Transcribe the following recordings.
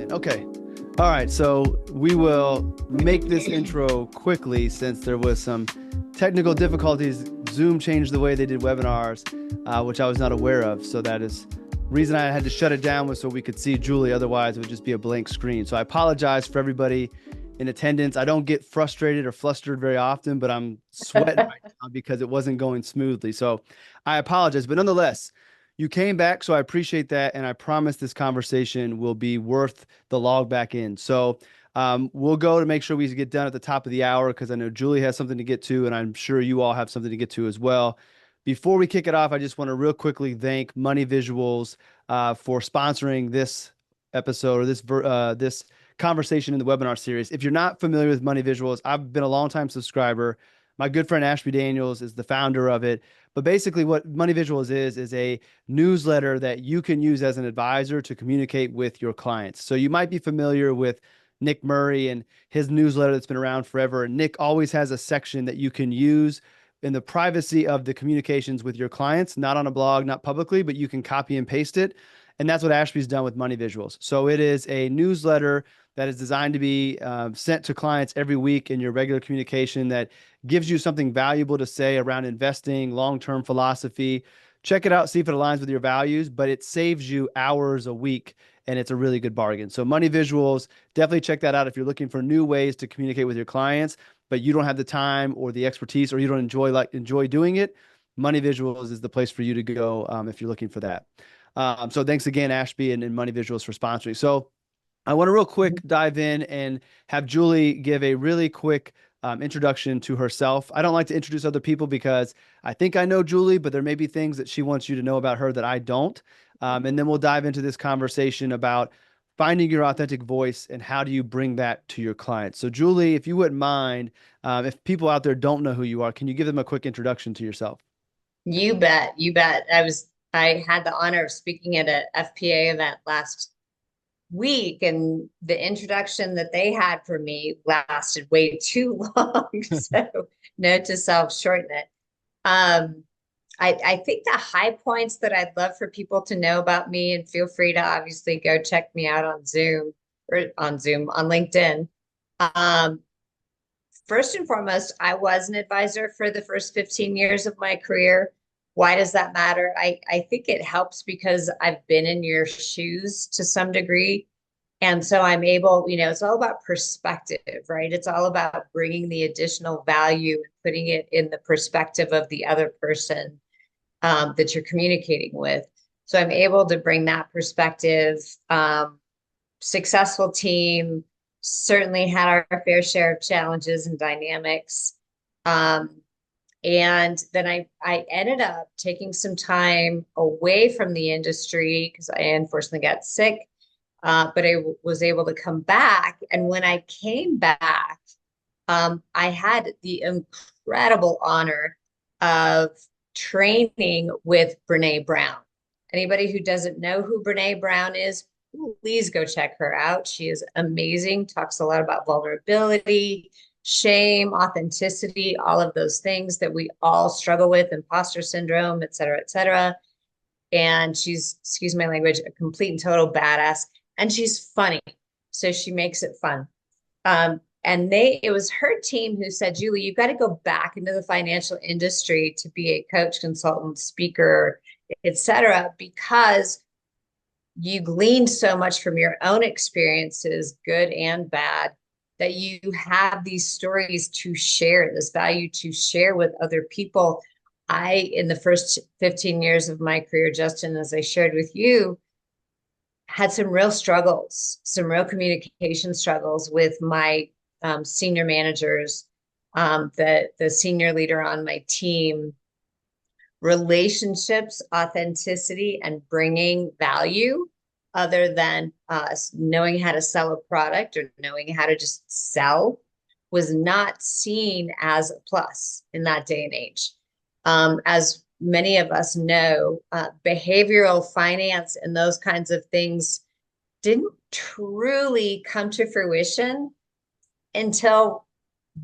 in. Okay. All right. So we will make this intro quickly since there was some technical difficulties. Zoom changed the way they did webinars, which I was not aware of. So that is reason I had to shut it down was so we could see Julie. Otherwise, it would just be a blank screen. So I apologize for everybody in attendance. I don't get frustrated or flustered very often, but I'm sweating right now because it wasn't going smoothly. So I apologize. But nonetheless, you came back, so I appreciate that, and I promise this conversation will be worth the log back in. So we'll go to make sure we get done at the top of the hour because I know Julie has something to get to, and I'm sure you all have something to get to as well. Before we kick it off, I just want to real quickly thank Money Visuals for sponsoring this episode or this conversation in the webinar series. If you're not familiar with Money Visuals, I've been a longtime subscriber. My good friend Ashby Daniels is the founder of it. But basically, what Money Visuals is a newsletter that you can use as an advisor to communicate with your clients. So you might be familiar with Nick Murray and his newsletter that's been around forever. And Nick always has a section that you can use in the privacy of the communications with your clients, not on a blog, not publicly, but you can copy and paste it. And that's what Ashby's done with Money Visuals. So it is a newsletter that is designed to be sent to clients every week in your regular communication that gives you something valuable to say around investing, long-term philosophy. Check it out, see if it aligns with your values, but it saves you hours a week and it's a really good bargain. So Money Visuals, definitely check that out if you're looking for new ways to communicate with your clients, but you don't have the time or the expertise or you don't enjoy doing it. Money Visuals is the place for you to go if you're looking for that. So thanks again, Ashby and Money Visuals for sponsoring. So I want to real quick dive in and have Julie give a really quick introduction to herself. I don't like to introduce other people because I think I know Julie, but there may be things that she wants you to know about her that I don't. And then we'll dive into this conversation about finding your authentic voice and how do you bring that to your clients. So Julie, if you wouldn't mind, if people out there don't know who you are, can you give them a quick introduction to yourself? You bet. You bet. I had the honor of speaking at a FPA event last week, and the introduction that they had for me lasted way too long. So note to self, shorten it. Um, I think the high points that I'd love for people to know about me, and feel free to obviously go check me out on on LinkedIn. Um, First and foremost, I was an advisor for the first 15 years of my career. Why does that matter? I think it helps because I've been in your shoes to some degree. And so I'm able, it's all about perspective, right? It's all about bringing the additional value and putting it in the perspective of the other person that you're communicating with. So I'm able to bring that perspective. Successful team, certainly had our fair share of challenges and dynamics. Um, and then I ended up taking some time away from the industry because I unfortunately got sick, but I was able to come back. And when I came back, I had the incredible honor of training with Brene Brown. Anybody who doesn't know who Brene Brown is, please go check her out. She is amazing, talks a lot about vulnerability, shame, authenticity, all of those things that we all struggle with, imposter syndrome, et cetera, et cetera. And she's, excuse my language, a complete and total badass. And she's funny. So she makes it fun. And it was her team who said, Julie, you've got to go back into the financial industry to be a coach, consultant, speaker, et cetera, because you gleaned so much from your own experiences, good and bad, that you have these stories to share, this value to share with other people. In the first 15 years of my career, Justin, as I shared with you, had some real struggles, some real communication struggles with my senior managers, the senior leader on my team. Relationships, authenticity, and bringing value other than knowing how to sell a product or knowing how to just sell was not seen as a plus in that day and age. As many of us know, behavioral finance and those kinds of things didn't truly come to fruition until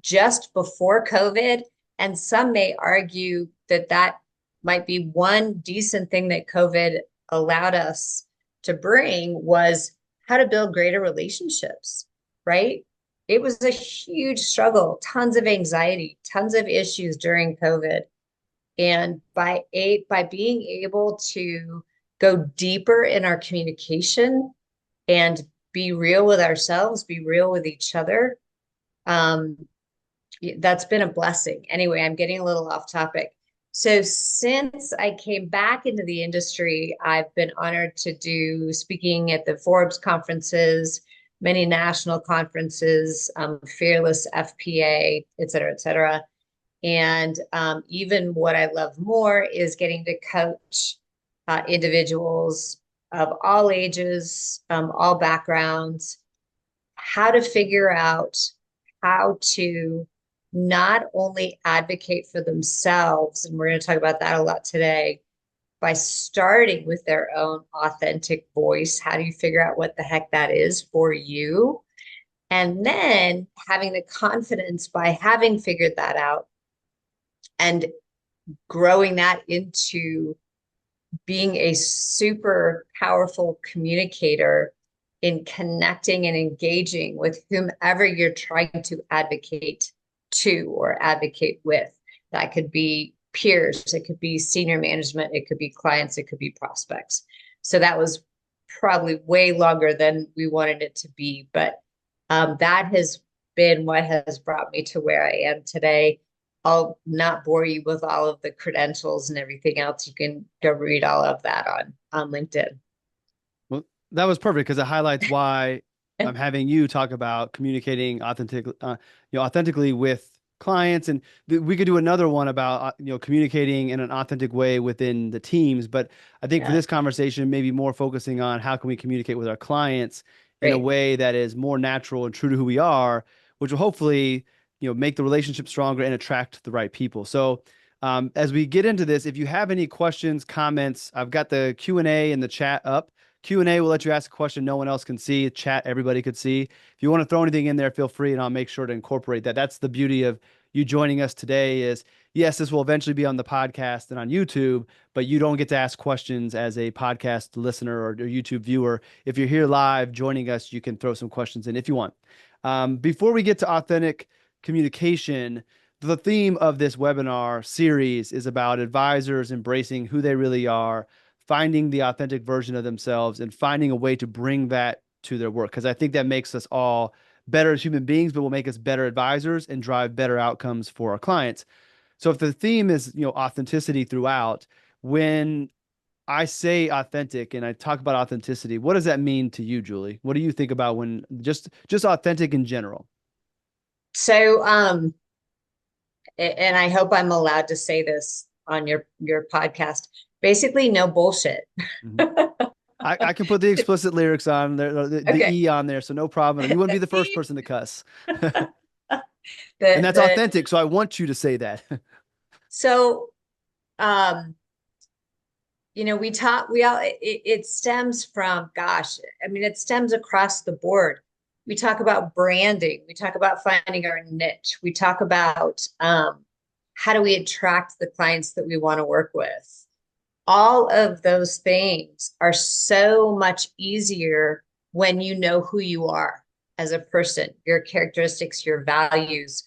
just before COVID. And some may argue that that might be one decent thing that COVID allowed us to bring was how to build greater relationships, right? It was a huge struggle, tons of anxiety, tons of issues during COVID. And by being able to go deeper in our communication and be real with ourselves, be real with each other, um, that's been a blessing. Anyway, I'm getting a little off topic. So since I came back into the industry, I've been honored to do speaking at the Forbes conferences, many national conferences, Fearless FPA, et cetera, et cetera. And even what I love more is getting to coach individuals of all ages, all backgrounds, how to figure out how to not only advocate for themselves, and we're going to talk about that a lot today, by starting with their own authentic voice. How do you figure out what the heck that is for you? And then having the confidence by having figured that out and growing that into being a super powerful communicator in connecting and engaging with whomever you're trying to advocate to or advocate with. That could be peers, it could be senior management, it could be clients, it could be prospects. So that was probably way longer than we wanted it to be, but that has been what has brought me to where I am today. I'll not bore you with all of the credentials and everything else. You can go read all of that on LinkedIn. Well, that was perfect because it highlights why I'm having you talk about communicating authentically with clients, and we could do another one about communicating in an authentic way within the teams. But I think for Yeah, this conversation, maybe more focusing on how can we communicate with our clients in a great. way that is more natural and true to who we are, which will hopefully make the relationship stronger and attract the right people. So. As we get into this, if you have any questions, comments, I've got the Q&A and the chat up. Q&A will let you ask a question no one else can see. Chat, everybody could see. If you want to throw anything in there, feel free, and I'll make sure to incorporate that. That's the beauty of you joining us today is, yes, this will eventually be on the podcast and on YouTube, but you don't get to ask questions as a podcast listener or YouTube viewer. If you're here live joining us, you can throw some questions in if you want. Before we get to authentic communication, the theme of this webinar series is about advisors embracing who they really are, finding the authentic version of themselves, and finding a way to bring that to their work. Because I think that makes us all better as human beings, but will make us better advisors and drive better outcomes for our clients. So if the theme is, authenticity throughout, when I say authentic and I talk about authenticity, what does that mean to you, Julie? What do you think about when just authentic in general? So, and I hope I'm allowed to say this on your podcast. Basically, no bullshit. Mhm. I can put the explicit lyrics on there, the Okay. E on there, so no problem. You wouldn't be the first person to cuss. And that's The authentic, so I want you to say that. so um we all it stems from, gosh, I mean, it stems across the board. We talk about branding, we talk about finding our niche, we talk about how do we attract the clients that we want to work with. All of those things are so much easier when you know who you are as a person, your characteristics, your values,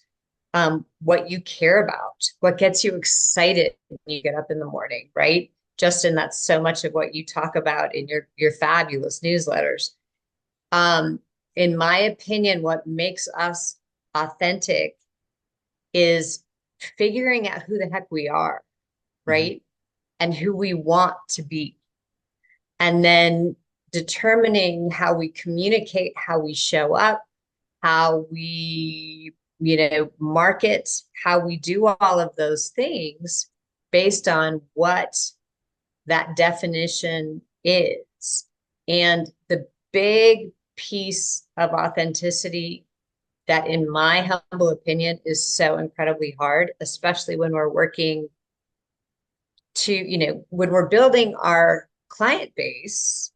what you care about, what gets you excited when you get up in the morning, right? Justin, that's so much of what you talk about in your fabulous newsletters. Um, in my opinion, what makes us authentic is figuring out who the heck we are, Mhm. right? And who we want to be. And then determining how we communicate, how we show up, how we, market, how we do all of those things based on what that definition is. And the big piece of authenticity that, in my humble opinion, is so incredibly hard, especially when we're working to, when we're building our client base,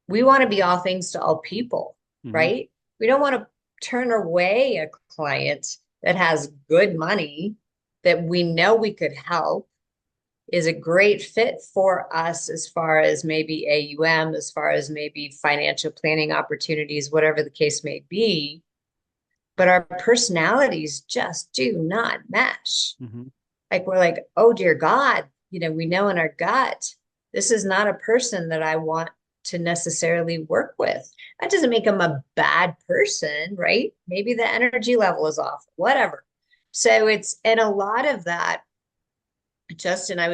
we want to be all things to all people, Mhm. right? We don't want to turn away a client that has good money that we know we could help, is a great fit for us as far as maybe AUM, as far as maybe financial planning opportunities, whatever the case may be. But our personalities just do not mesh. Hmm. Like we're like, oh dear God, we know in our gut, this is not a person that I want to necessarily work with. That doesn't make them a bad person, right? Maybe the energy level is off, whatever. So and a lot of that, Justin, I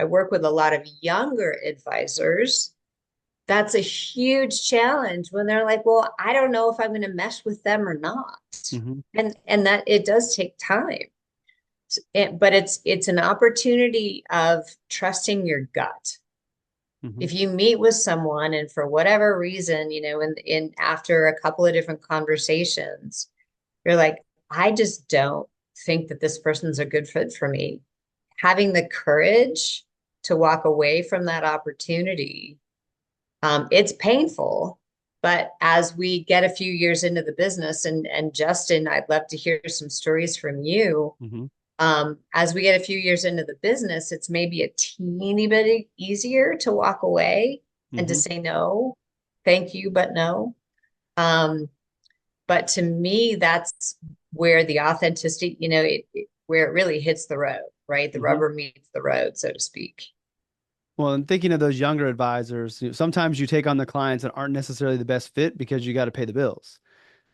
work with a lot of younger advisors. That's a huge challenge when they're like, well, I don't know if I'm going to mesh with them or not. Hmm. And that it does take time. But it's an opportunity of trusting your gut. Hmm. If you meet with someone and for whatever reason, in after a couple of different conversations, you're like, I just don't think that this person's a good fit for me. Having the courage to walk away from that opportunity, it's painful. But as we get a few years into the business, and Justin, I'd love to hear some stories from you. Hmm. As we get a few years into the business, it's maybe a teeny bit easier to walk away and to Hmm. say no, thank you, but no. Um, but to me, that's where the authenticity, where it really hits the road, right? The Hmm. rubber meets the road, so to speak. Well, and thinking of those younger advisors, sometimes you take on the clients that aren't necessarily the best fit because you got to pay the bills.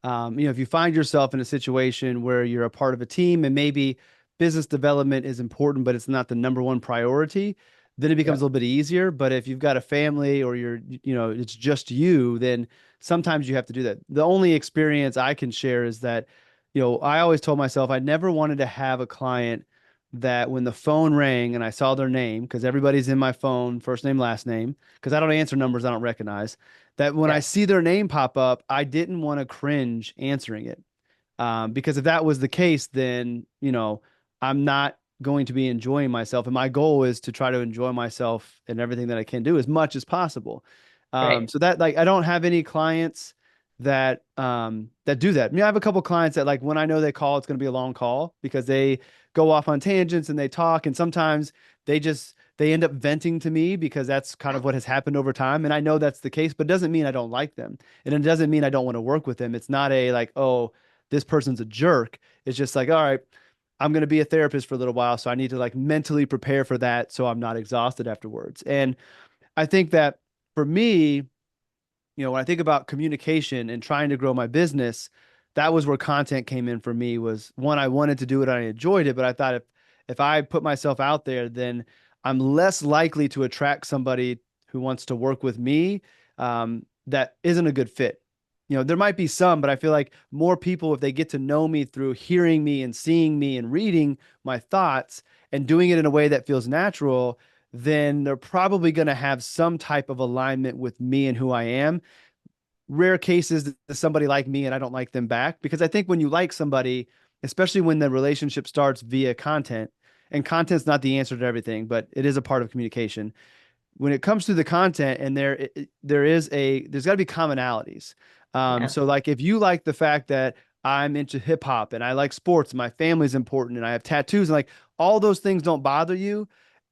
If you find yourself in a situation where you're a part of a team and maybe business development is important, but it's not the number one priority, then it becomes Yeah. a little bit easier. But if you've got a family or it's just you, then sometimes you have to do that. The only experience I can share is that, I always told myself I never wanted to have a client that when the phone rang and I saw their name, because everybody's in my phone, first name, last name, because I don't answer numbers I don't recognize, that when I Yeah. see their name pop up, I didn't want to cringe answering it. Because if that was the case, then, I'm not going to be enjoying myself. And my goal is to try to enjoy myself and everything that I can do as much as possible. Right. So that like I don't have any clients that do that. I mean, I have a couple clients that like when I know they call, it's going to be a long call because they go off on tangents and they talk, and sometimes they end up venting to me because that's kind of what has happened over time. And I know that's the case, but it doesn't mean I don't like them. And it doesn't mean I don't want to work with them. It's not a like, oh, this person's a jerk. It's just like, all right, I'm going to be a therapist for a little while. So I need to like mentally prepare for that so I'm not exhausted afterwards. And I think that for me, when I think about communication and trying to grow my business, that was where content came in for me was one, I wanted to do it, I enjoyed it, but I thought if I put myself out there, then I'm less likely to attract somebody who wants to work with me that isn't a good fit. There might be some, but I feel like more people, if they get to know me through hearing me and seeing me and reading my thoughts and doing it in a way that feels natural, then they're probably going to have some type of alignment with me and who I am. Rare cases that somebody like me and I don't like them back because I think when you like somebody, especially when the relationship starts via content, and content's not the answer to everything, but it is a part of communication when it comes to the content and there's got to be commonalities. Yeah. So like if you like the fact that I'm into hip hop and I like sports, my family's important and I have tattoos and like all those things don't bother you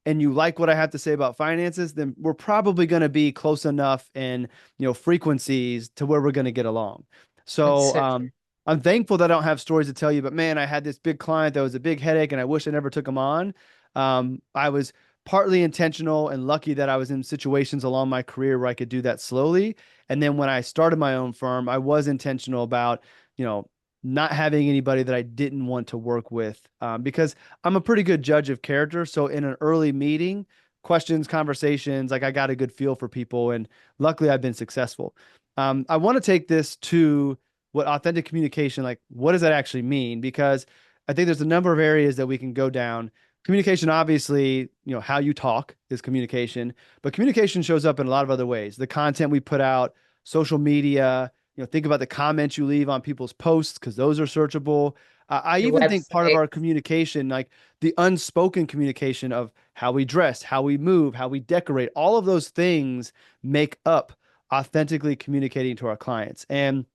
and you like what I have to say about finances, then we're probably going to be close enough in, frequencies to where we're going to get along. That's So, so true. I'm thankful that I don't have stories to tell you, but man, I had this big client that was a big headache and I wish I never took him on. I was partly intentional and lucky that I was in situations along my career where I could do that slowly. And then when I started my own firm, I was intentional about, you know, not having anybody that I didn't want to work with because I'm a pretty good judge of character. So in an early meeting, questions, conversations, like I got a good feel for people. And luckily I've been successful. I want to take this to what authentic communication, like what does that actually mean? Because I think there's a number of areas that we can go down. Communication, obviously, how you talk is communication, but communication shows up in a lot of other ways. The content we put out, social media, think about the comments you leave on people's posts because those are searchable. I Your even think part of website. our communication, like the unspoken communication of how we dress, how we move, how we decorate, all of those things make up authentically communicating to our clients. And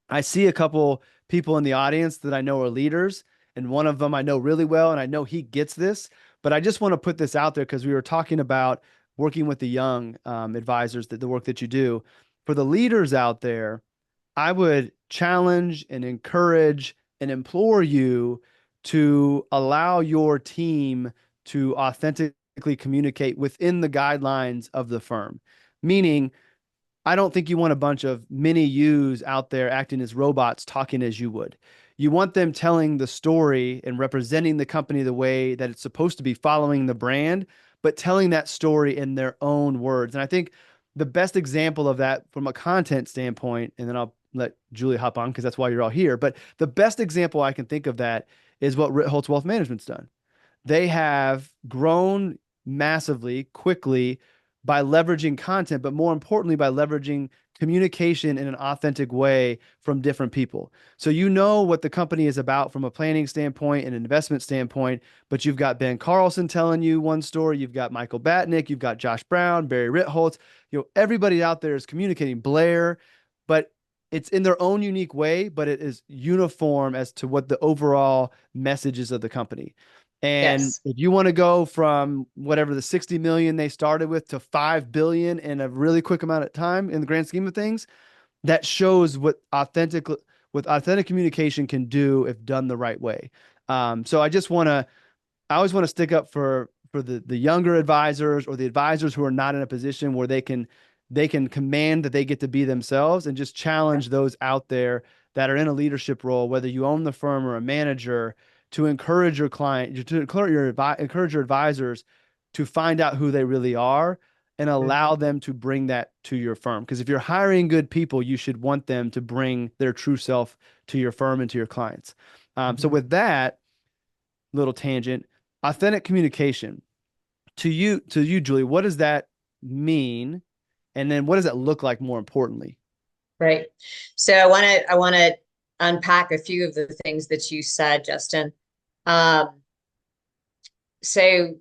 I see a couple people in the audience that I know are leaders, and one of them I know really well, and I know he gets this. But I just want to put this out there because we were talking about working with the young advisors, that the work that you do. For the leaders out there, I would challenge and encourage and implore you to allow your team to authentically communicate within the guidelines of the firm. Meaning, I don't think you want a bunch of mini yous out there acting as robots, talking as you would. You want them telling the story and representing the company the way that it's supposed to be, following the brand, but telling that story in their own words. And I think the best example of that from a content standpoint, and then I'll let Julie hop on because that's why you're all here. But the best example I can think of that is what Ritholtz Wealth Management's done. They have grown massively, quickly by leveraging content, but more importantly, by leveraging communication in an authentic way from different people. So you know what the company is about from a planning standpoint and investment standpoint, but you've got Ben Carlson telling you one story, you've got Michael Batnick, you've got Josh Brown, Barry Ritholtz, everybody out there is communicating, Blair, but it's in their own unique way, but it is uniform as to what the overall message is of the company. And Yes. if you want to go from whatever the 60 million they started with to 5 billion in a really quick amount of time in the grand scheme of things, that shows what authentic communication can do if done the right way. So I always want to stick up for the younger advisors or the advisors who are not in a position where they can command that they get to be themselves, and just challenge those out there that are in a leadership role, whether you own the firm or a manager, to encourage your client, to encourage your advisors to find out who they really are and allow Mhm. them to bring that to your firm. Because if you're hiring good people, you should want them to bring their true self to your firm and to your clients. So Mhm. with that little tangent, authentic communication to you, Julie, what does that mean? And then what does that look like more importantly? Right. So I want to unpack a few of the things that you said, Justin. Um, so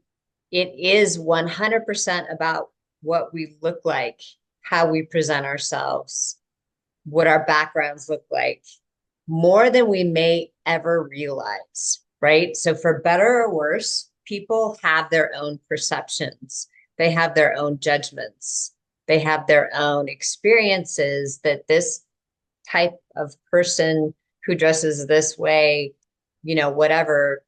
it is 100% about what we look like, how we present ourselves, what our backgrounds look like, more than we may ever realize, right? So for better or worse, people have their own perceptions. They have their own judgments. They have their own experiences that this type of person who dresses this way, whatever,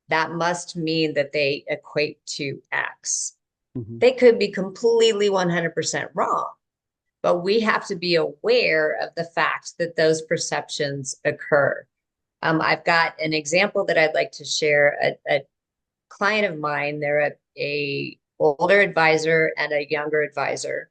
that must mean that they equate to X. Mhm. They could be completely 100% wrong, but we have to be aware of the fact that those perceptions occur. I've got an example that I'd like to share. A client of mine, they're a older advisor and a younger advisor.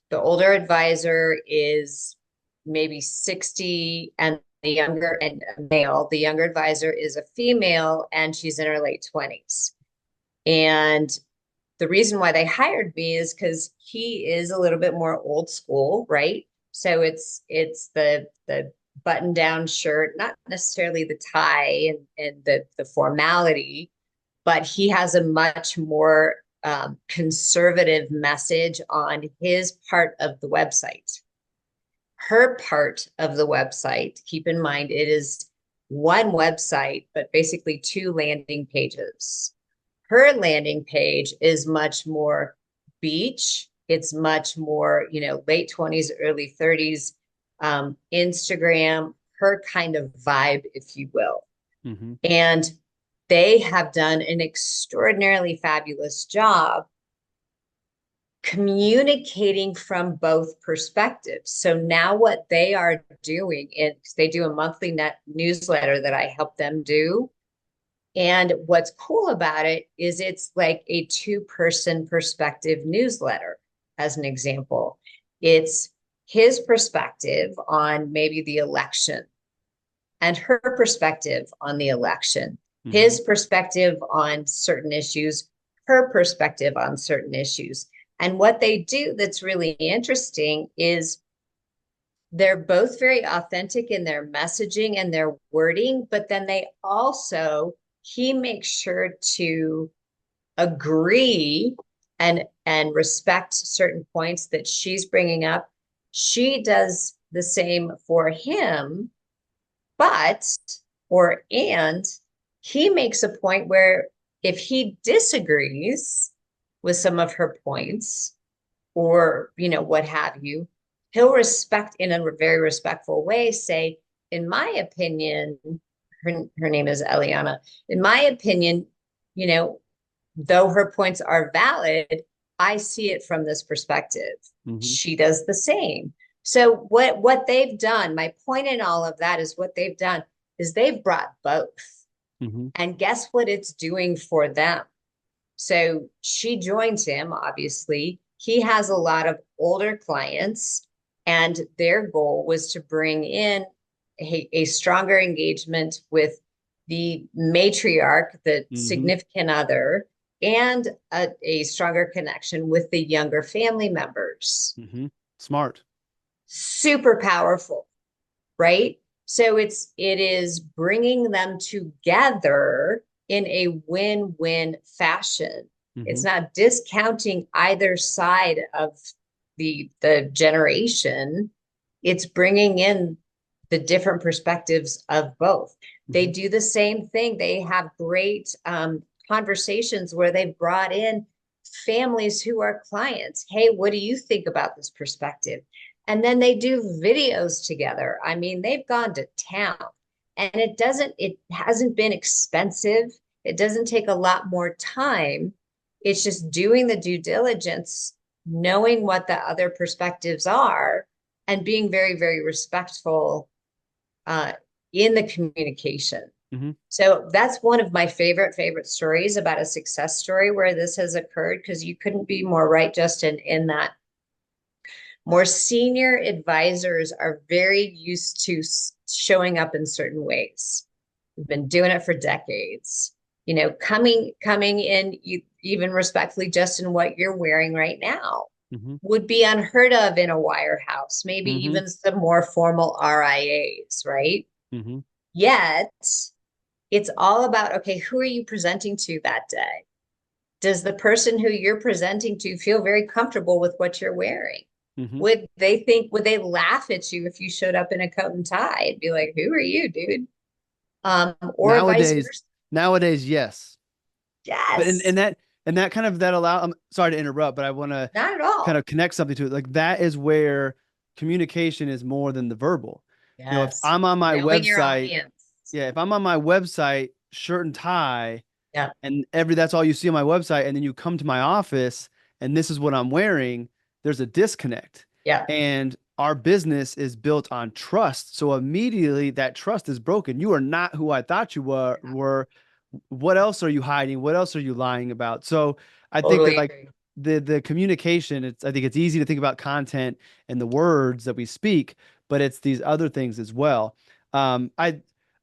The older advisor is maybe 60, and the younger and male, the younger advisor is a female and she's in her late 20s. And the reason why they hired me is because he is a little bit more old school, right? So it's the button down shirt, not necessarily the tie and the formality, but he has a much more conservative message on his part of the website. Her part of the website, keep in mind, it is one website, but basically two landing pages. Her landing page is much more beach. It's much more, late 20s, early 30s, Instagram, her kind of vibe, if you will. Mhm. And they have done an extraordinarily fabulous job communicating from both perspectives. So now what they are doing is they do a monthly net newsletter that I help them do. And what's cool about it is it's like a two-person perspective newsletter, as an example. It's his perspective on maybe the election and her perspective on the election, Mhm. his perspective on certain issues, her perspective on certain issues. And what they do that's really interesting is they're both very authentic in their messaging and their wording, but then he makes sure to agree and respect certain points that she's bringing up. She does the same for him, but, and he makes a point where If he disagrees with some of her points or, what have you, he'll respect in a very respectful way, say, in my opinion, her name is Eliana. In my opinion, you know, though her points are valid, I see it from this perspective. Mm-hmm. She does the same. So what they've done, my point in all of that is what they've done is they've brought both. Mm-hmm. And guess what it's doing for them? So she joins him, obviously. He has a lot of older clients, and their goal was to bring in a stronger engagement with the matriarch, the Mm-hmm. significant other, and a stronger connection with the younger family members. Mm-hmm. Smart. Super powerful, right? So it is bringing them together in a win-win fashion. Mm-hmm. It's not discounting either side of the generation. It's bringing in the different perspectives of both. They Mm-hmm. do the same thing. They have great conversations where they've brought in families who are clients. Hey, what do you think about this perspective? And then they do videos together. I mean, they've gone to town, and it hasn't been expensive. It doesn't take a lot more time. It's just doing the due diligence, knowing what the other perspectives are, and being very, very respectful uh, in the communication. Mm-hmm. So that's one of my favorite stories about a success story where this has occurred, because you couldn't be more right, Justin, in that more senior advisors are very used to showing up in certain ways. We've been doing it for decades. Coming in, even respectfully, Justin, what you're wearing right now Mm-hmm. would be unheard of in a wirehouse, maybe Mm-hmm. even some more formal RIAs, right? Mm-hmm. Yet it's all about, okay, who are you presenting to that day? Does the person who you're presenting to feel very comfortable with what you're wearing? Mm-hmm. Would they laugh at you if you showed up in a coat and tie? It'd be like, who are you, dude? Or vice Nowadays, versa. nowadays, yes. But Yes, and that kind of that allow I'm sorry to interrupt, but I want to not at kind all. of connect something to it. Like that is where communication is more than the verbal. If Yes. I'm on my Knowing your website, audience. yeah, if I'm on my website, shirt and tie, Yeah. and that's all you see on my website, and then you come to my office and this is what I'm wearing, there's a disconnect. Yeah. And our business is built on trust. So immediately that trust is broken. You are not who I thought you were. What else are you hiding? What else are you lying about? So I think that Totally like agree. the communication, I think it's easy to think about content and the words that we speak, but it's these other things as well. Um, I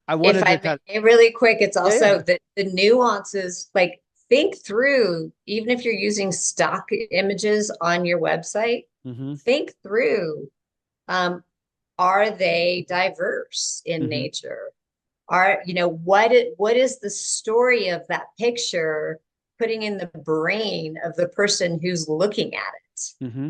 I If wanted to I kind of, may, really quick, it's yeah, yeah. also the nuances, like think through, even if you're using stock images on your website, Mm-hmm. think through, um, are they diverse in Mm-hmm. nature? What is the story of that picture putting in the brain of the person who's looking at it? Mm-hmm.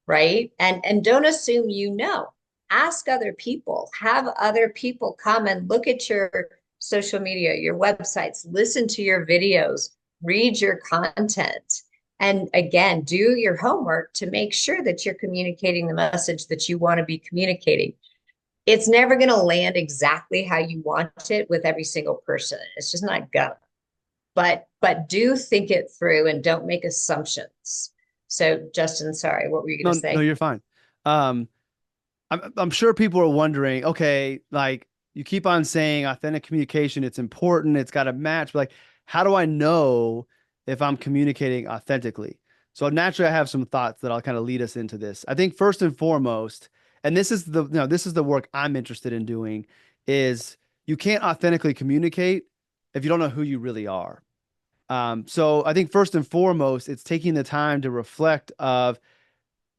Right? And don't assume you know. Ask other people. Have other people come and look at your social media, your websites, listen to your videos, read your content. And again, do your homework to make sure that you're communicating the message that you want to be communicating. It's never going to land exactly how you want it with every single person. It's just not gonna. But do think it through and don't make assumptions. So, Justin, sorry, what were you going to No, no, say? you're fine. Um, I'm sure people are wondering, okay, like you keep on saying authentic communication, it's important, it's got to match, but like, how do I know if I'm communicating authentically? So naturally, I have some thoughts that I'll kind of lead us into this. I think first and foremost, and this is the work I'm interested in doing, is you can't authentically communicate if you don't know who you really are. So I think first and foremost, it's taking the time to reflect of,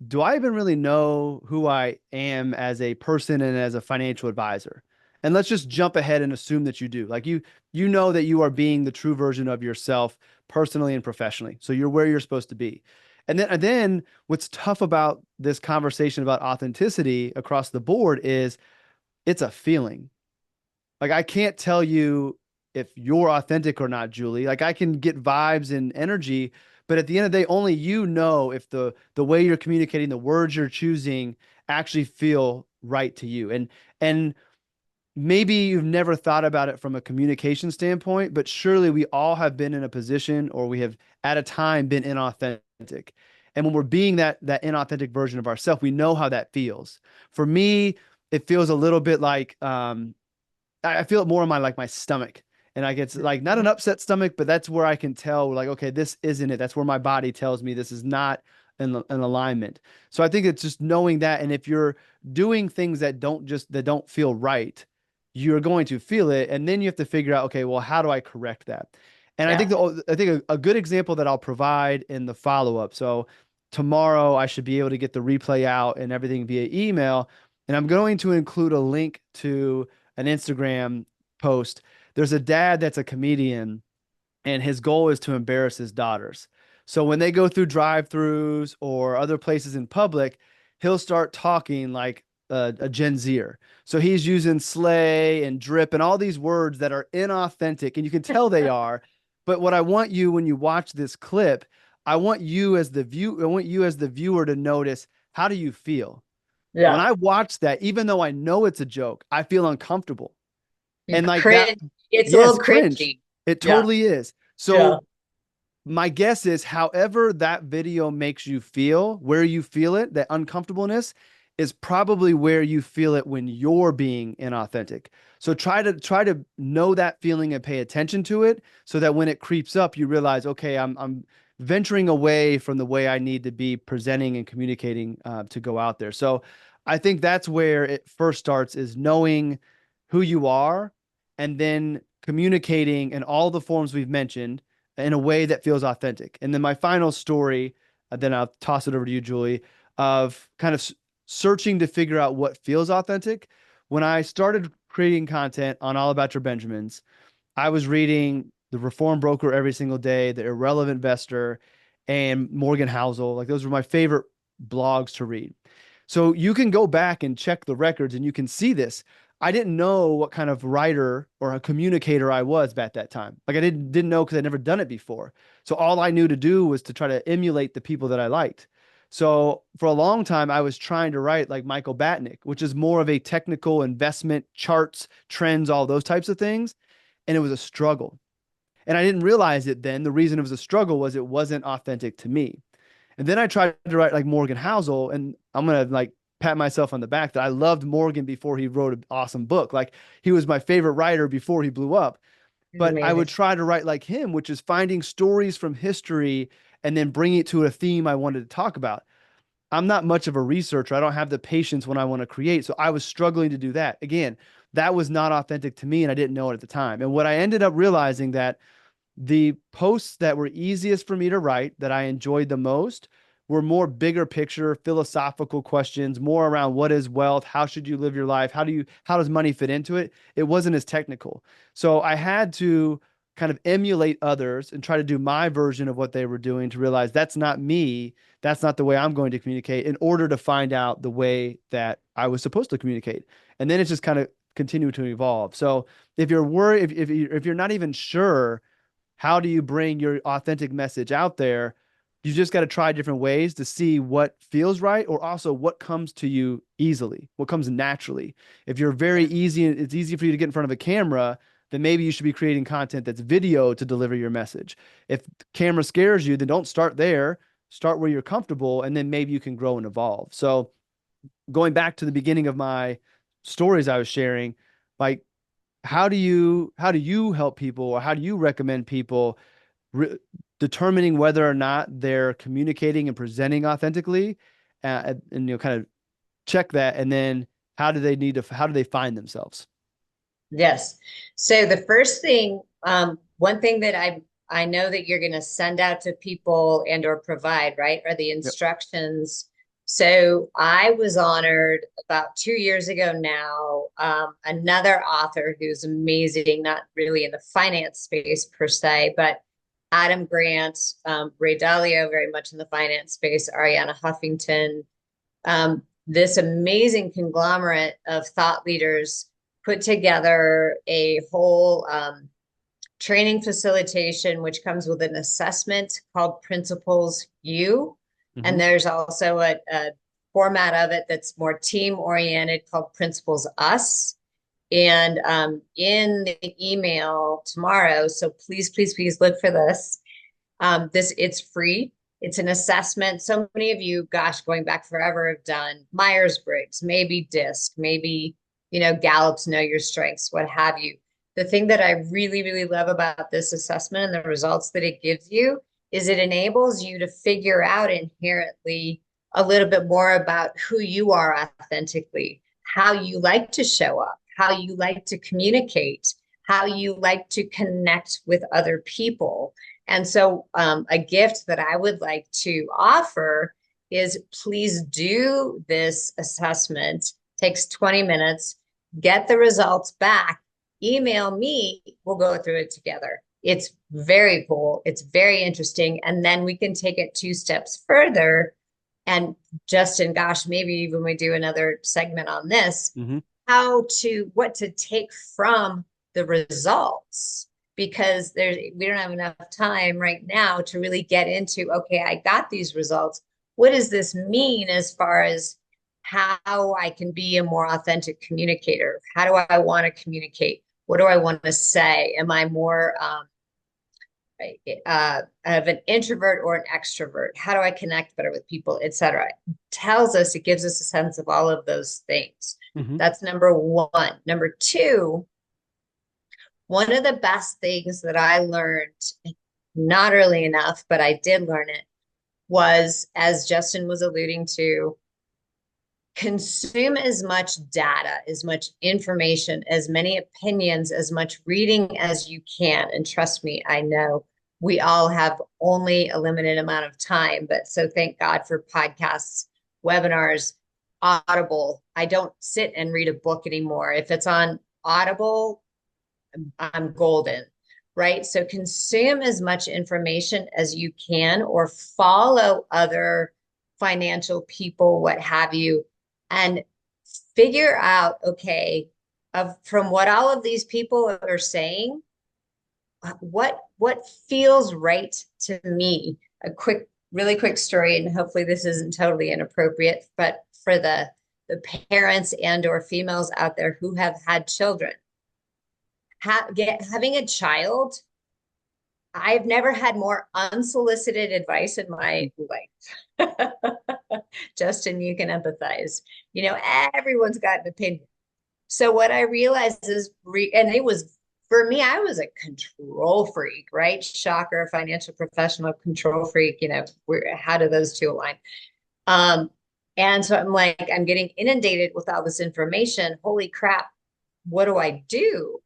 do I even really know who I am as a person and as a financial advisor? And let's just jump ahead and assume that you do. Like you know that you are being the true version of yourself personally and professionally. So you're where you're supposed to be. And then what's tough about this conversation about authenticity across the board is it's a feeling. Like I can't tell you if you're authentic or not, Julie. Like I can get vibes and energy, but at the end of the day, only you know if the way you're communicating, the words you're choosing actually feel right to you. And maybe you've never thought about it from a communication standpoint, but surely we all have been in a position or we have at a time been inauthentic. And when we're being that inauthentic version of ourselves, we know how that feels. For me, it feels a little bit like I feel it more in my like my stomach. And I get like not an upset stomach, but that's where I can tell like, okay, this isn't it. That's where my body tells me this is not in alignment. So I think it's just knowing that. And if you're doing things that don't feel right, you're going to feel it. And then you have to figure out, okay, well, how do I correct that? And Yeah. I think a good example that I'll provide in the follow-up. So tomorrow I should be able to get the replay out and everything via email. And I'm going to include a link to an Instagram post. There's a dad that's a comedian, and his goal is to embarrass his daughters. So when they go through drive-throughs or other places in public, he'll start talking like a Gen Zer. So he's using slay and drip and all these words that are inauthentic, and you can tell they are. But what I want you when you watch this clip, I want you as the viewer to notice, how do you feel? When Yeah. I watch that, even though I know it's a joke, I feel uncomfortable. You And like that, cringe. It's a yes, little cringe. cringy. It Yeah. totally is. Yeah. So my guess is, however that video makes you feel, where you feel it, that uncomfortableness is probably where you feel it when you're being inauthentic. So try to know that feeling and pay attention to it so that when it creeps up, you realize, okay, I'm venturing away from the way I need to be presenting and communicating to go out there. So I think that's where it first starts, is knowing who you are and then communicating in all the forms we've mentioned in a way that feels authentic. And then my final story, then I'll toss it over to you, Julie, of kind of searching to figure out what feels authentic. When I started creating content on All About Your Benjamins, I was reading The Reform Broker every single day, The Irrelevant Investor, and Morgan Housel. Like those were my favorite blogs to read. So you can go back and check the records and you can see this. I didn't know what kind of writer or a communicator I was at that time. Like I didn't know because I'd never done it before. So all I knew to do was to try to emulate the people that I liked. So for a long time, I was trying to write like Michael Batnick, which is more of a technical investment, charts, trends, all those types of things. And it was a struggle. And I didn't realize it then. The reason it was a struggle was it wasn't authentic to me. And then I tried to write like Morgan Housel, and I'm gonna like pat myself on the back that I loved Morgan before he wrote an awesome book. Like he was my favorite writer before he blew up. It's But I amazing. would try to write like him, which is finding stories from history and then bringing it to a theme I wanted to talk about. I'm not much of a researcher. I don't have the patience when I want to create. So I was struggling to do that. Again, that was not authentic to me and I didn't know it at the time. And what I ended up realizing that the posts that were easiest for me to write, that I enjoyed the most, were more bigger picture philosophical questions, more around what is wealth, how should you live your life, how does money fit into it. It wasn't as technical. So I had to kind of emulate others and try to do my version of what they were doing to realize that's not me, that's not the way I'm going to communicate, in order to find out the way that I was supposed to communicate. And then it's just kind of continue to evolve. So if you're worried, if you're not even sure, how do you bring your authentic message out there? You just got to try different ways to see what feels right, or also what comes to you easily, what comes naturally. If you're very easy, it's easy for you to get in front of a camera, then maybe you should be creating content that's video to deliver your message. If the camera scares you, then don't start there. Start where you're comfortable, and then maybe you can grow and evolve. So going back to the beginning of my stories I was sharing, like how do you help people, or how do you recommend people re- determining whether or not they're communicating and presenting authentically, and kind of check that, and then how do they find themselves? Yes. So the first thing, one thing that I know that you're going to send out to people and or provide, right, are the Yep. instructions. So I was honored about 2 years ago now. Another author who's amazing, not really in the finance space per se, but Adam Grant, Ray Dalio, very much in the finance space, Ariana Huffington, this amazing conglomerate of thought leaders put together a whole training facilitation, which comes with an assessment called Principles U. Mm-hmm. And there's also a format of it that's more team oriented called Principles Us. And in the email tomorrow, so please, please, please look for this. It's free. It's an assessment. So many of you, gosh, going back forever, have done Myers-Briggs, maybe DISC, maybe, Gallup's Know Your Strengths, what have you. The thing that I really, really love about this assessment and the results that it gives you is it enables you to figure out inherently a little bit more about who you are authentically, how you like to show up, how you like to communicate, how you like to connect with other people. And so a gift that I would like to offer is please do this assessment. Takes 20 minutes, get the results back, email me, we'll go through it together. It's very cool. It's very interesting. And then we can take it 2 steps further. And Justin, gosh, maybe even we do another segment on this, Mm-hmm. what to take from the results, because we don't have enough time right now to really get into, okay, I got these results. What does this mean as far as how I can be a more authentic communicator? How do I want to communicate? What do I want to say? Am I more of an introvert or an extrovert? How do I connect better with people, etc.? It gives us a sense of all of those things. Mm-hmm. That's number one. Number two, one of the best things that I learned, not early enough, but I did learn it, was, as Justin was alluding to, consume as much data, as much information, as many opinions, as much reading as you can. And trust me, I know we all have only a limited amount of time, but so thank God for podcasts, webinars, Audible. I don't sit and read a book anymore. If it's on Audible, I'm golden, right? So consume as much information as you can, or follow other financial people, what have you, and figure out, okay, from what all of these people are saying, what feels right to me. Really quick story, and hopefully this isn't totally inappropriate, but for the parents and or females out there who have had children, having a child, I've never had more unsolicited advice in my life. Justin, you can empathize. Everyone's got an opinion. So what I realized is, and it was, for me, I was a control freak, right? Shocker, financial professional, control freak, how do those two align? And so I'm like, I'm getting inundated with all this information. Holy crap, what do I do?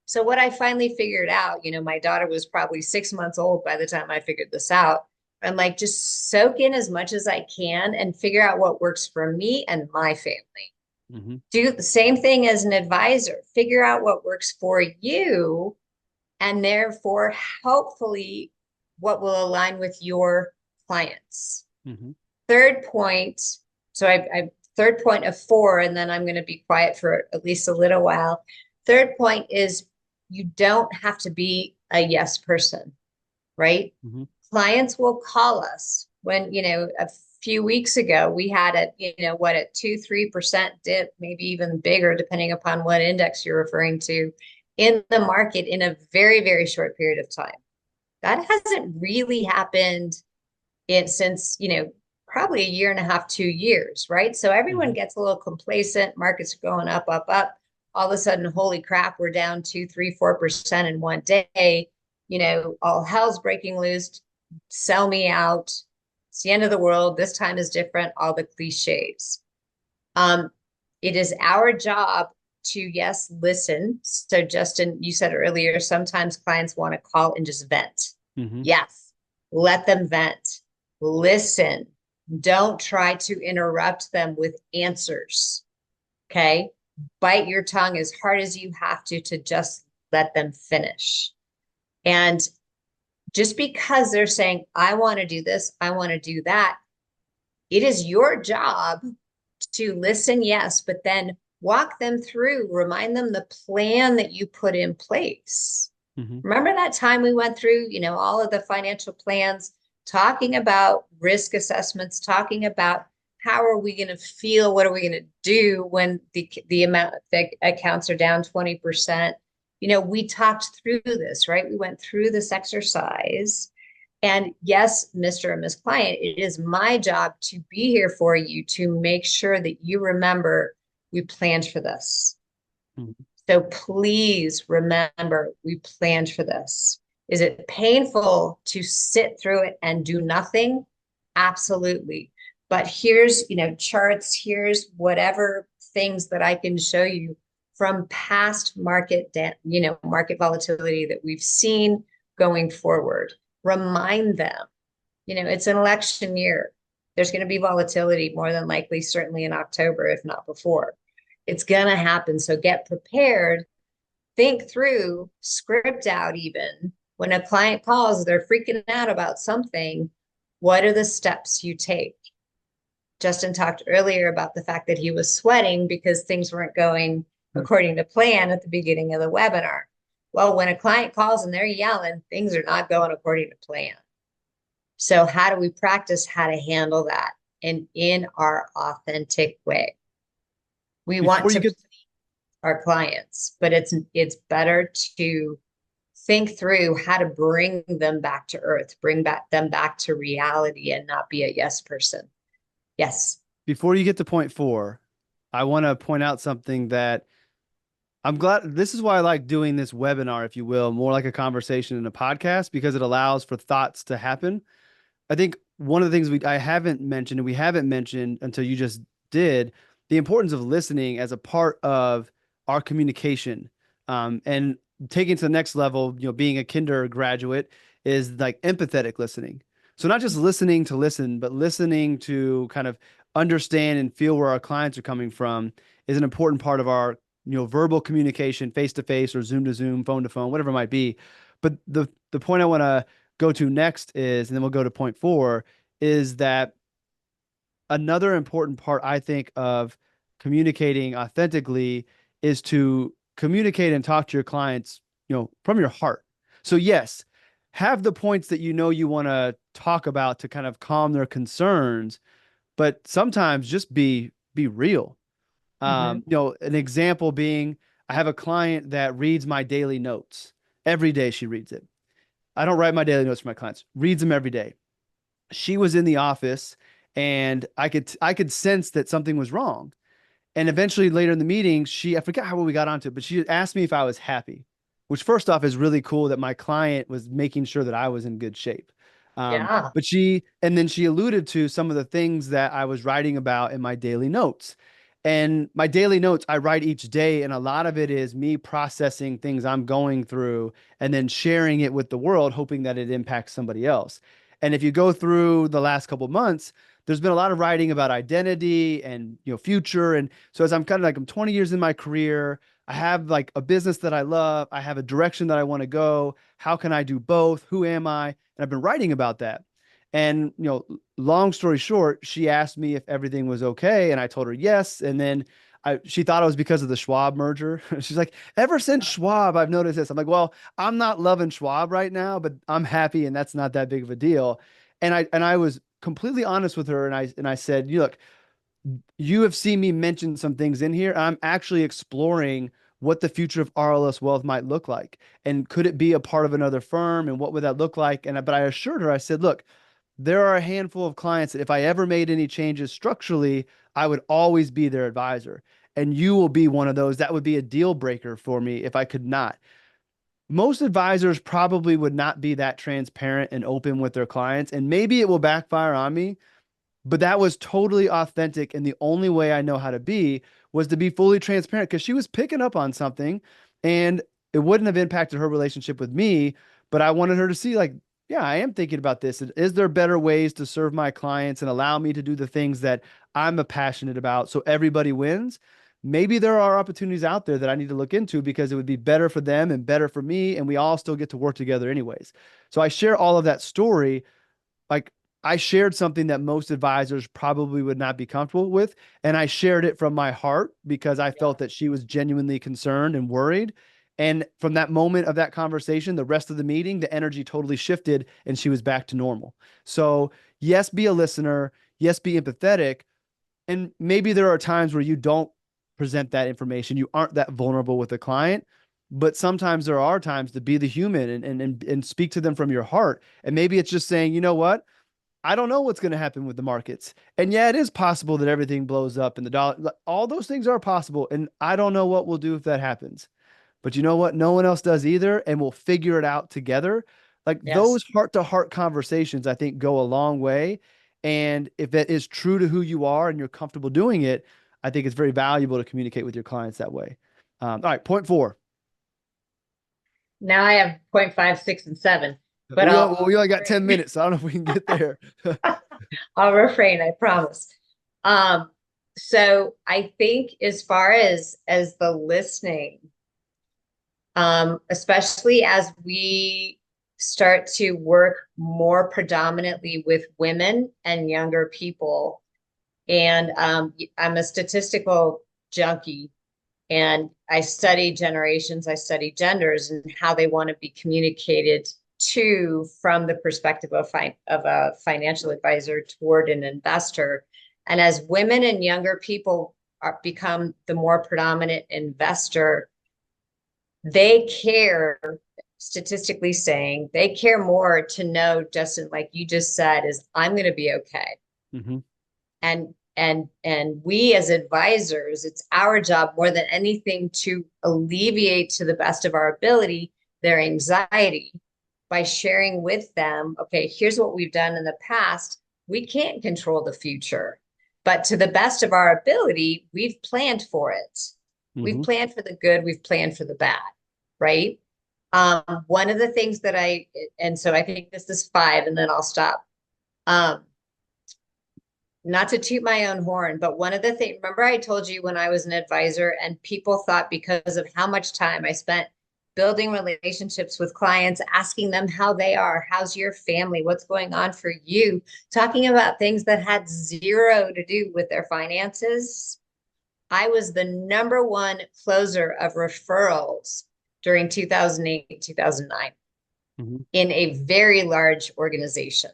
So what I finally figured out, my daughter was probably 6 months old by the time I figured this out. I'm like, just soak in as much as I can and figure out what works for me and my family. Mm-hmm. Do the same thing as an advisor. Figure out what works for you, and therefore, hopefully, what will align with your clients. Mm-hmm. Third point. So I third point of 4, and then I'm going to be quiet for at least a little while. Third point is, you don't have to be a yes person, right? Mm-hmm. Clients will call us when, a few weeks ago, we had a 2-3% dip, maybe even bigger, depending upon what index you're referring to, in the market in a very, very short period of time. That hasn't really happened since, probably a year and a half, 2 years, right? So everyone Mm-hmm. gets a little complacent. Markets are going up, up, up. All of a sudden, holy crap, we're down 2-3-4% in one day. All hell's breaking loose. Sell me out. It's the end of the world. This time is different. All the cliches. It is our job to, yes, listen. So Justin, you said earlier, sometimes clients want to call and just vent. Mm-hmm. Yes, let them vent. Listen. Don't try to interrupt them with answers. Okay. Bite your tongue as hard as you have to just let them finish. And just because they're saying, I want to do this, I want to do that, it is your job to listen, yes, but then walk them through, remind them the plan that you put in place. Hmm. Remember that time we went through, all of the financial plans, talking about risk assessments, talking about how are we going to feel, what are we going to do when the amount the accounts are down 20%. We talked through this, right? We went through this exercise. And yes, Mr. and Miss Client, it is my job to be here for you to make sure that you remember we planned for this. Hmm. So please remember, we planned for this. Is it painful to sit through it and do nothing? Absolutely. But here's, charts, here's whatever things that I can show you from past market volatility that we've seen going forward. Remind them, it's an election year. There's going to be volatility more than likely, certainly in October, if not before. It's going to happen. So get prepared, think through, script out even. When a client calls, they're freaking out about something. What are the steps you take? Justin talked earlier about the fact that he was sweating because things weren't going according to plan at the beginning of the webinar. Well, when a client calls and they're yelling, things are not going according to plan. So, how do we practice how to handle that and in our authentic way? We want Before you to get, our clients, but it's better to think through how to bring them back to earth, them back to reality and not be a yes person. Yes. before you get to point four, I want to point out something that I'm glad this is why I like doing this webinar, if you will, more like a conversation in a podcast because it allows for thoughts to happen. I think one of the things I haven't mentioned and we haven't mentioned until you just did the importance of listening as a part of our communication. And taking to the next level, being a kinder graduate is like empathetic listening. So not just listening to listen, but listening to kind of understand and feel where our clients are coming from is an important part of our, verbal communication, face to face or Zoom to Zoom, phone to phone, whatever it might be. But the point I want to go to next is, and then we'll go to point four, is that another important part, I think, of communicating authentically is to communicate and talk to your clients, from your heart. So yes, have the points that you want to talk about to kind of calm their concerns, but sometimes just be real. Mm-hmm. An example being, I have a client that reads my daily notes. Every day she reads it. I don't write my daily notes for my clients, reads them every day. She was in the office and I could sense that something was wrong. And eventually later in the meeting, I forgot how we got onto it, but she asked me if I was happy, which first off is really cool that my client was making sure that I was in good shape. Yeah. And then she alluded to some of the things that I was writing about in my daily notes. And my daily notes, I write each day, and a lot of it is me processing things I'm going through and then sharing it with the world, hoping that it impacts somebody else. And if you go through the last couple of months, there's been a lot of writing about identity and future. And so as I'm kind of like I'm 20 years in my career, I have like a business that I love, I have a direction that I want to go. How can I do both? Who am I? And I've been writing about that. And long story short, she asked me if everything was okay, and I told her yes. And then she thought it was because of the Schwab merger. She's like, ever since Schwab, I've noticed this. I'm like, well, I'm not loving Schwab right now, but I'm happy, and that's not that big of a deal. And I was completely honest with her, and I said, look, you have seen me mention some things in here. I'm actually exploring what the future of RLS Wealth might look like, and could it be a part of another firm, and what would that look like? But I assured her, I said, look, there are a handful of clients that if I ever made any changes structurally, I would always be their advisor. And you will be one of those. That would be a deal breaker for me if I could not. Most advisors probably would not be that transparent and open with their clients. And maybe it will backfire on me, but that was totally authentic. And the only way I know how to be was to be fully transparent because she was picking up on something and it wouldn't have impacted her relationship with me. But I wanted her to see, like, yeah, I am thinking about this. Is there better ways to serve my clients and allow me to do the things that I'm passionate about so everybody wins? Maybe there are opportunities out there that I need to look into because it would be better for them and better for me. And we all still get to work together anyways. So I share all of that story, like I shared something that most advisors probably would not be comfortable with. And I shared it from my heart because I Yeah. felt that she was genuinely concerned and worried. And from that moment of that conversation, the rest of the meeting, the energy totally shifted and she was back to normal. So, yes, be a listener. Yes, be empathetic. And maybe there are times where you don't present that information. You aren't that vulnerable with a client. But sometimes there are times to be the human and speak to them from your heart. And maybe it's just saying, you know what? I don't know what's going to happen with the markets. And yeah, it is possible that everything blows up and the dollar, all those things are possible. And I don't know what we'll do if that happens. But you know what? No one else does either. And we'll figure it out together. Like Yes. those heart to heart conversations, I think go a long way. And if that is true to who you are and you're comfortable doing it, I think it's very valuable to communicate with your clients that way. All right, point four. Now I have point five, six, and seven, but We only got 10 refrain. minutes, so I don't know if we can get there. I'll refrain, I promise. Um, so I think as far as the listening, especially as we start to work more predominantly with women and younger people, and I'm a statistical junkie, and I study generations, I study genders and how they want to be communicated to from the perspective of a financial advisor toward an investor. And as women and younger people become the more predominant investor, they care, statistically saying, they care more to know, Justin, like you just said, is I'm going to be okay. Hmm. And we as advisors, it's our job more than anything to alleviate to the best of our ability their anxiety by sharing with them, okay, here's what we've done in the past. We can't control the future, but to the best of our ability, we've planned for it. We've Hmm. planned for the good, we've planned for the bad, right? One of the things that and so I think this is five, and then I'll stop. Um, Not to toot my own horn, but one of the things, remember I told you when I was an advisor and people thought because of how much time I spent building relationships with clients, asking them how they are, how's your family, what's going on for you, talking about things that had zero to do with their finances. I was the number one closer of referrals during 2008, 2009 Hmm. in a very large organization.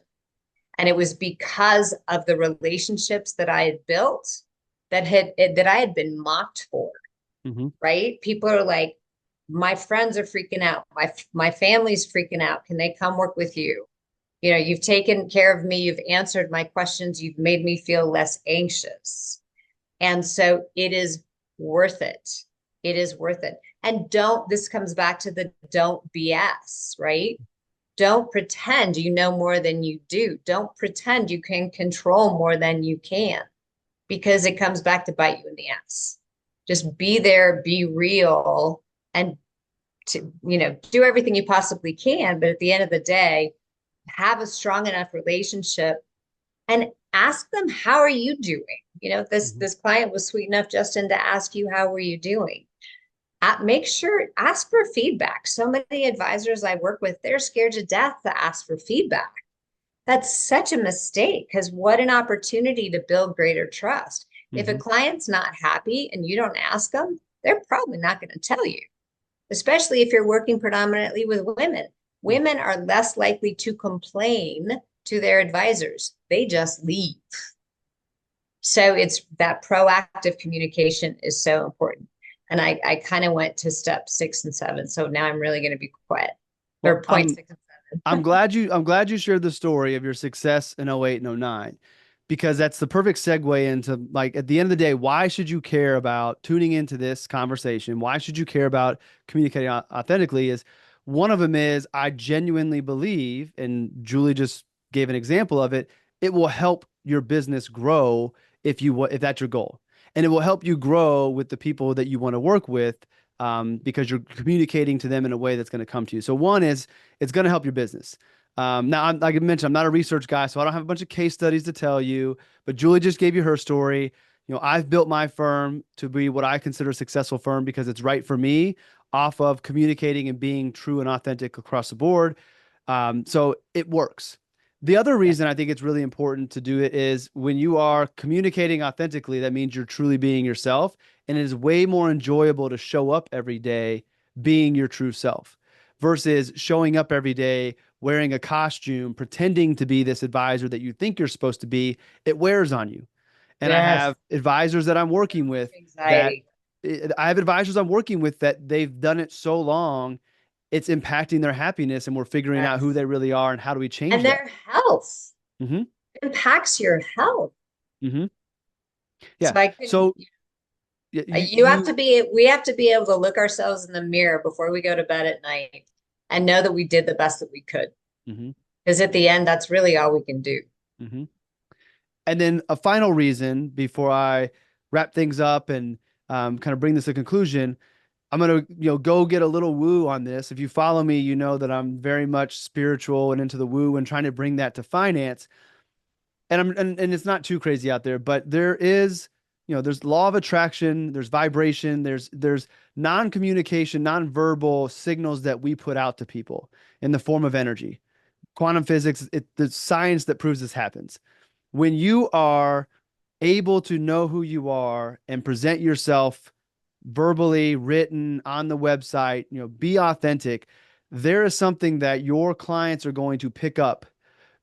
And it was because of the relationships that I had built that I had been mocked for, Hmm. right? People are like, my friends are freaking out. My family's freaking out. Can they come work with you? You know, you've taken care of me, you've answered my questions, you've made me feel less anxious. And so it is worth it. It is worth it. And this comes back to the don't BS, right? Don't pretend you know more than you do. Don't pretend you can control more than you can, because it comes back to bite you in the ass. Just be there, be real, and do everything you possibly can. But at the end of the day, have a strong enough relationship and ask them, how are you doing? Hmm. This client was sweet enough, Justin, to ask you, how were you doing? Make sure, ask for feedback. So many advisors I work with, they're scared to death to ask for feedback. That's such a mistake, because what an opportunity to build greater trust. If a Hmm. client's not happy and you don't ask them, they're probably not going to tell you, especially if you're working predominantly with women. Women are less likely to complain to their advisors, they just leave. So it's that proactive communication is so important. And I kind of went to step six and seven. So now I'm really going to be quiet, Well, or point six and I'm glad you shared the story of your success in '08 and '09, because that's the perfect segue into, like, at the end of the day, why should you care about tuning into this conversation? Why should you care about communicating authentically? Is one of them is I genuinely believe, and Julie just gave an example of it, it will help your business grow if that's your goal. And it will help you grow with the people that you want to work with, because you're communicating to them in a way that's going to come to you. So one is it's going to help your business. Now, like I mentioned, I'm not a research guy, so I don't have a bunch of case studies to tell you. But Julie just gave you her story. I've built my firm to be what I consider a successful firm because it's right for me, off of communicating and being true and authentic across the board. So it works. The other yeah, reason I think it's really important to do it is when you are communicating authentically, that means you're truly being yourself, and it is way more enjoyable to show up every day being your true self versus showing up every day wearing a costume, pretending to be this advisor that you think you're supposed to be. It wears on you. And I Yes. have advisors that I'm working with that Anxiety. I have advisors I'm working with that they've done it so long, it's impacting their happiness, and we're figuring out who Yes. they really are and how do we change And that. their health Hmm. impacts your health. Hmm. So Yeah. I couldn't, So you you have you to be, we have to be able to look ourselves in the mirror before we go to bed at night and know that we did the best that we could. hmm Because at the end, that's really all we can do. hmm And then a final reason before I wrap things up and kind of bring this to conclusion, I'm gonna go get a little woo on this. If you follow me, you know that I'm very much spiritual and into the woo and trying to bring that to finance. And it's not too crazy out there, but there is, there's law of attraction, there's vibration, there's non-communication, non-verbal signals that we put out to people in the form of energy. Quantum physics, the science that proves this happens. When you are able to know who you are and present yourself verbally, written on the website, be authentic, there is something that your clients are going to pick up.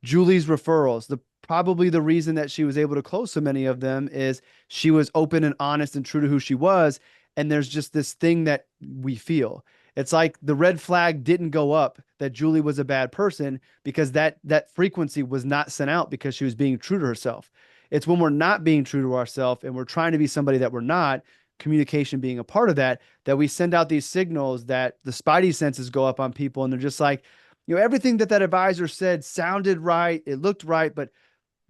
Julie's referrals, probably the reason that she was able to close so many of them is she was open and honest and true to who she was. And there's just this thing that we feel. It's like the red flag didn't go up that Julie was a bad person because that frequency was not sent out because she was being true to herself. It's when we're not being true to ourselves and we're trying to be somebody that we're not, communication being a part of that, that we send out these signals that the spidey senses go up on people and they're just like, everything that advisor said sounded right, it looked right, but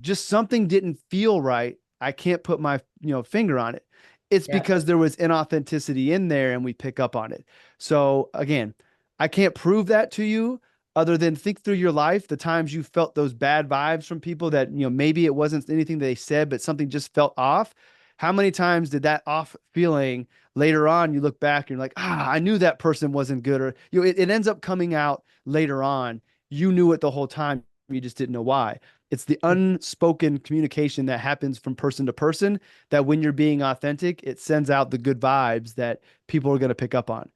just something didn't feel right. I can't put my finger on it. It's Yeah. because there was inauthenticity in there and we pick up on it. So again, I can't prove that to you other than think through your life, the times you felt those bad vibes from people that, maybe it wasn't anything they said, but something just felt off. How many times did that off feeling later on you look back and you're like, I knew that person wasn't good, or it ends up coming out later on. You knew it the whole time, you just didn't know why. It's the unspoken communication that happens from person to person that when you're being authentic, it sends out the good vibes that people are going to pick up on.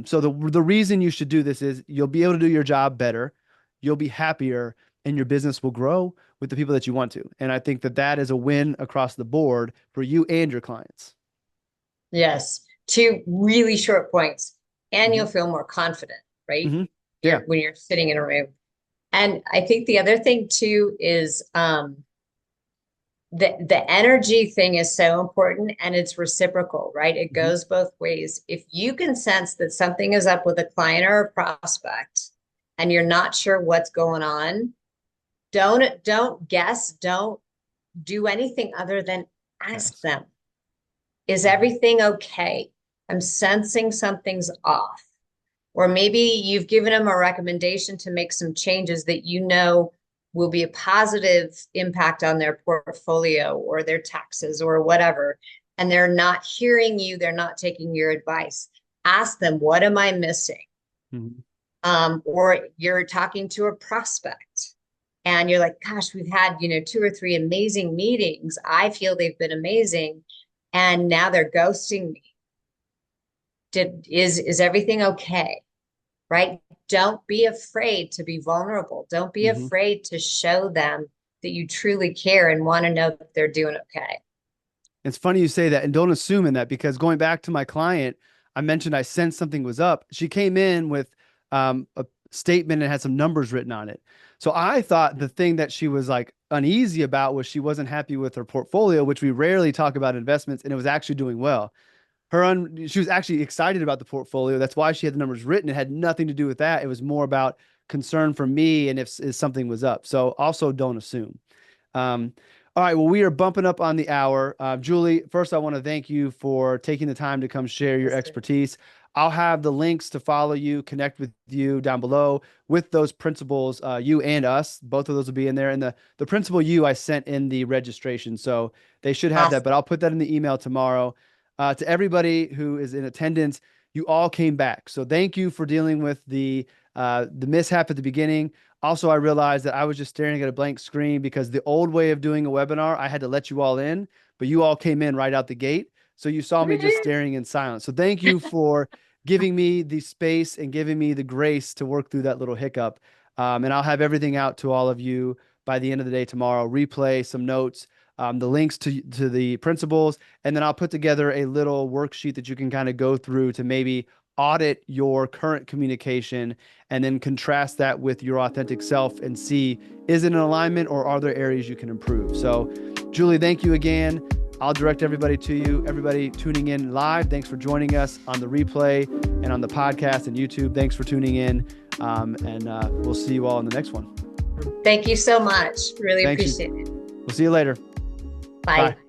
So the reason you should do this is you'll be able to do your job better, you'll be happier, and your business will grow with the people that you want to. And I think that that is a win across the board for you and your clients. Yes. Two really short points. And Hmm. you'll feel more confident, right? Hmm. You're Yeah. when you're sitting in a room. And I think the other thing too is the energy thing is so important and it's reciprocal, right? It Hmm. goes both ways. If you can sense that something is up with a client or a prospect and you're not sure what's going on, don't guess, don't do anything other than ask Yes. them, is Hmm. everything okay? I'm sensing something's off. Or maybe you've given them a recommendation to make some changes that you know will be a positive impact on their portfolio or their taxes or whatever. And they're not hearing you, they're not taking your advice. Ask them, what am I missing? Hmm. Or you're talking to a prospect and you're like, gosh, we've had, two or three amazing meetings. I feel they've been amazing. And now they're ghosting me. Is everything okay? Right? Don't be afraid to be vulnerable. Don't be Hmm. afraid to show them that you truly care and want to know that they're doing okay. It's funny you say that and don't assume in that because going back to my client, I mentioned I sensed something was up. She came in with a statement and had some numbers written on it. So I thought the thing that she was like uneasy about was she wasn't happy with her portfolio, which we rarely talk about investments, and it was actually doing well. She was actually excited about the portfolio. That's why she had the numbers written. It had nothing to do with that. It was more about concern for me and if something was up. So also don't assume. All right, well, we are bumping up on the hour. Julie, first, I want to thank you for taking the time to come share your Yes, sir. expertise. I'll have the links to follow you, connect with you down below with those principles, you and us. Both of those will be in there. And the principal you I sent in the registration. So they should have that, Awesome. but I'll put that in the email tomorrow. To everybody who is in attendance, you all came back. So thank you for dealing with the mishap at the beginning. Also, I realized that I was just staring at a blank screen because the old way of doing a webinar, I had to let you all in, but you all came in right out the gate. So you saw me just staring in silence. So thank you for giving me the space and giving me the grace to work through that little hiccup. And I'll have everything out to all of you by the end of the day tomorrow. Replay, some notes, the links to the principles, and then I'll put together a little worksheet that you can kind of go through to maybe audit your current communication and then contrast that with your authentic self and see, is it in alignment or are there areas you can improve? So, Julie, thank you again. I'll direct everybody to you. Everybody tuning in live, thanks for joining us on the replay and on the podcast and YouTube. Thanks for tuning in. And we'll see you all in the next one. Thank you so much. Really Thank you. appreciate it. We'll see you later. Bye. Bye.